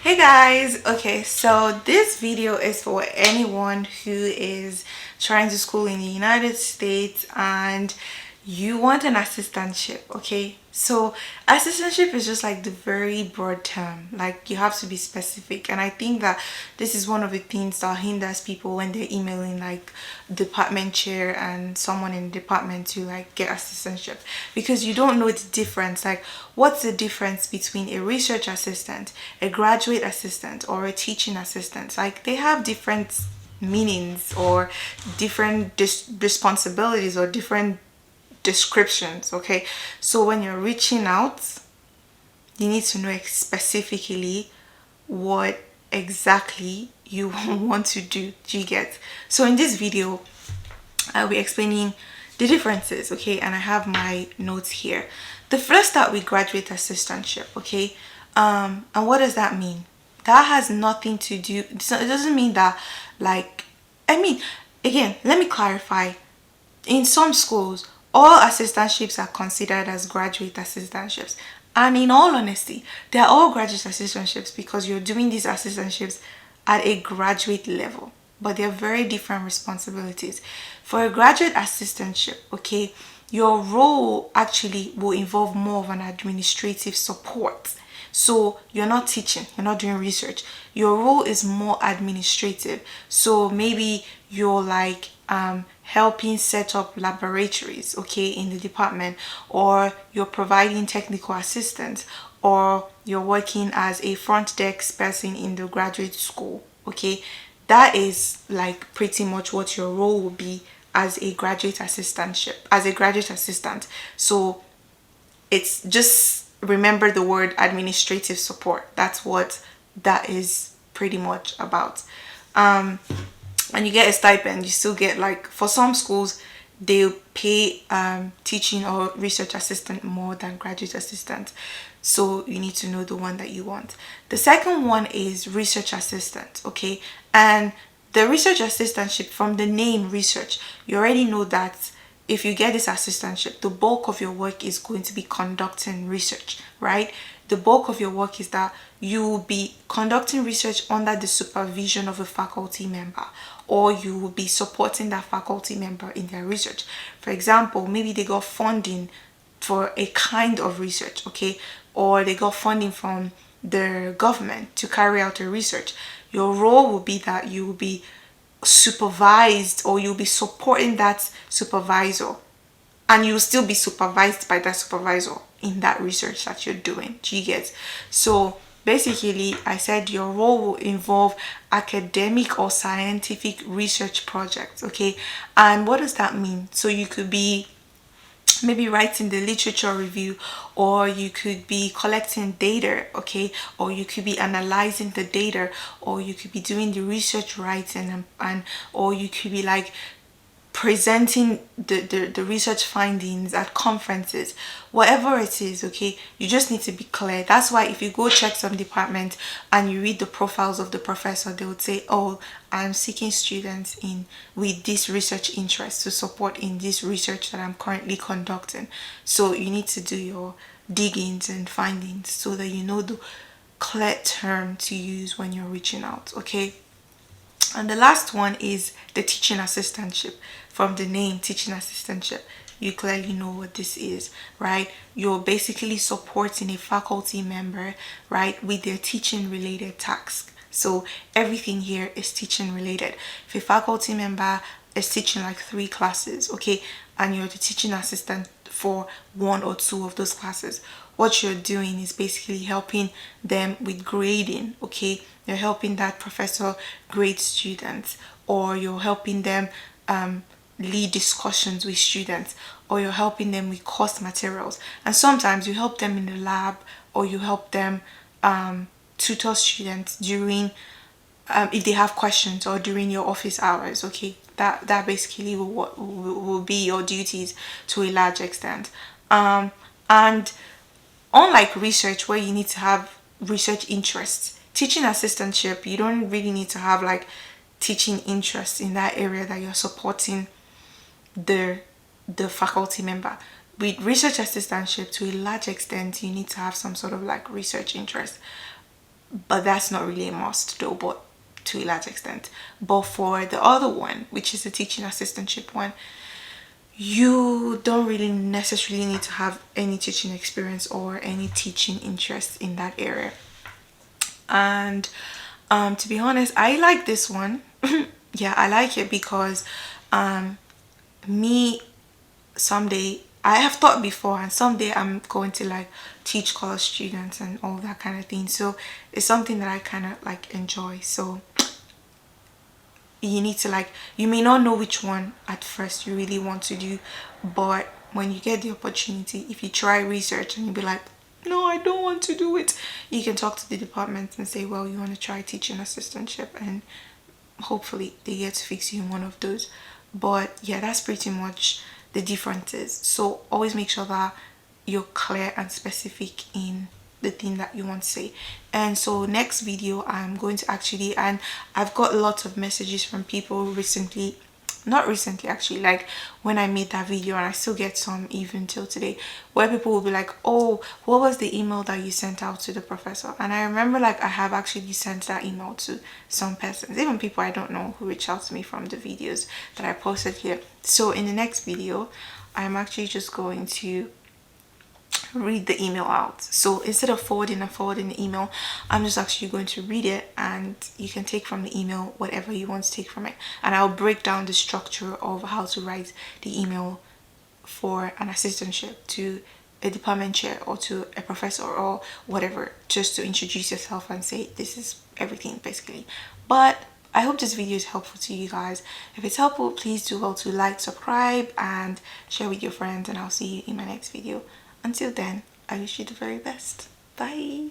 Hey guys, okay, so this video is for anyone who is trying to school in the United States and you want an assistantship. Okay, so assistantship is just like the very broad term, like you have to be specific, and I think that this is one of the things that hinders people when they're emailing like department chair and someone in the department to like get assistantship, because you don't know the difference. Like, what's the difference between a research assistant, a graduate assistant, or a teaching assistant? Like, they have different meanings or different responsibilities or different descriptions. Okay, so when you're reaching out, you need to know specifically what exactly you want to do. Do you get? So in this video, I'll be explaining the differences. Okay, and I have my notes here. The first start with graduate assistantship. Okay, and what does that mean? That has nothing to do. It doesn't mean that, like, I mean, again, let me clarify. In some schools, all assistantships are considered as graduate assistantships. And in all honesty, they are all graduate assistantships because you're doing these assistantships at a graduate level. But they're very different responsibilities. For a graduate assistantship, okay, your role actually will involve more of an administrative support. So you're not teaching, you're not doing research. Your role is more administrative. So maybe you're like helping set up laboratories, okay, in the department, or you're providing technical assistance, or you're working as a front desk person in the graduate school, okay. That is like pretty much what your role will be as a graduate assistantship, as a graduate assistant. So it's just remember the word administrative support. That's what that is pretty much about. And you get a stipend. You still get, like, for some schools they pay teaching or research assistant more than graduate assistant, so you need to know the one that you want. The second one is research assistant, okay. And the research assistantship, from the name research, you already know that if you get this assistantship, the bulk of your work is going to be conducting research, right? The bulk of your work is that you will be conducting research under the supervision of a faculty member, or you will be supporting that faculty member in their research. For example, maybe they got funding for a kind of research, okay, or they got funding from the government to carry out a research. Your role will be that you will be supervised, or you'll be supporting that supervisor, and you'll still be supervised by that supervisor in that research that you're doing. Do you get? So basically, I said your role will involve academic or scientific research projects, okay. And what does that mean? So you could be maybe writing the literature review, or you could be collecting data, okay, or you could be analyzing the data, or you could be doing the research writing, and or you could be like presenting the research findings at conferences. Whatever it is, okay, you just need to be clear. That's why if you go check some department and you read the profiles of the professor, they would say, oh, I'm seeking students in with this research interest to support in this research that I'm currently conducting. So you need to do your diggings and findings so that you know the clear term to use when you're reaching out, okay. And the last one is the teaching assistantship. From the name teaching assistantship, you clearly know what this is, right? You're basically supporting a faculty member, right, with their teaching related tasks. So everything here is teaching related. If a faculty member is teaching like 3 classes, okay, and you're the teaching assistant for 1 or 2 of those classes, what you're doing is basically helping them with grading, okay. You're helping that professor grade students, or you're helping them lead discussions with students, or you're helping them with course materials, and sometimes you help them in the lab, or you help them tutor students during if they have questions, or during your office hours, okay. That basically will be your duties to a large extent. And unlike research, where you need to have research interests, teaching assistantship, you don't really need to have like teaching interest in that area that you're supporting the faculty member. With research assistantship, to a large extent, you need to have some sort of like research interest. but that's not really a must though, but to a large extent. But for the other one, which is the teaching assistantship one, you don't really necessarily need to have any teaching experience or any teaching interest in that area. And to be honest, I like this one. Yeah, I like it because me, someday, I have thought before, and someday I'm going to like teach college students and all that kind of thing. So it's something that I kind of like enjoy. So you need to like, you may not know which one at first you really want to do, but when you get the opportunity, if you try research and you be like, no, I don't want to do it, you can talk to the department and say, well, you want to try teaching assistantship, and hopefully they get to fix you in one of those. But yeah, that's pretty much the differences. So always make sure that you're clear and specific in the thing that you want to say. And so next video, I'm going to actually, and I've got lots of messages from people recently, not recently actually, like when I made that video, and I still get some even till today, where people will be like, oh, what was the email that you sent out to the professor? And I remember like I have actually sent that email to some persons, even people I don't know, who reach out to me from the videos that I posted here. So in the next video, I'm actually just going to read the email out. So instead of forwarding the email, I'm just actually going to read it, and you can take from the email whatever you want to take from it, and I'll break down the structure of how to write the email for an assistantship to a department chair or to a professor or whatever, just to introduce yourself and say this is everything basically. But I hope this video is helpful to you guys. If it's helpful, please do well to like, subscribe, and share with your friends, and I'll see you in my next video. Until then, I wish you the very best. Bye.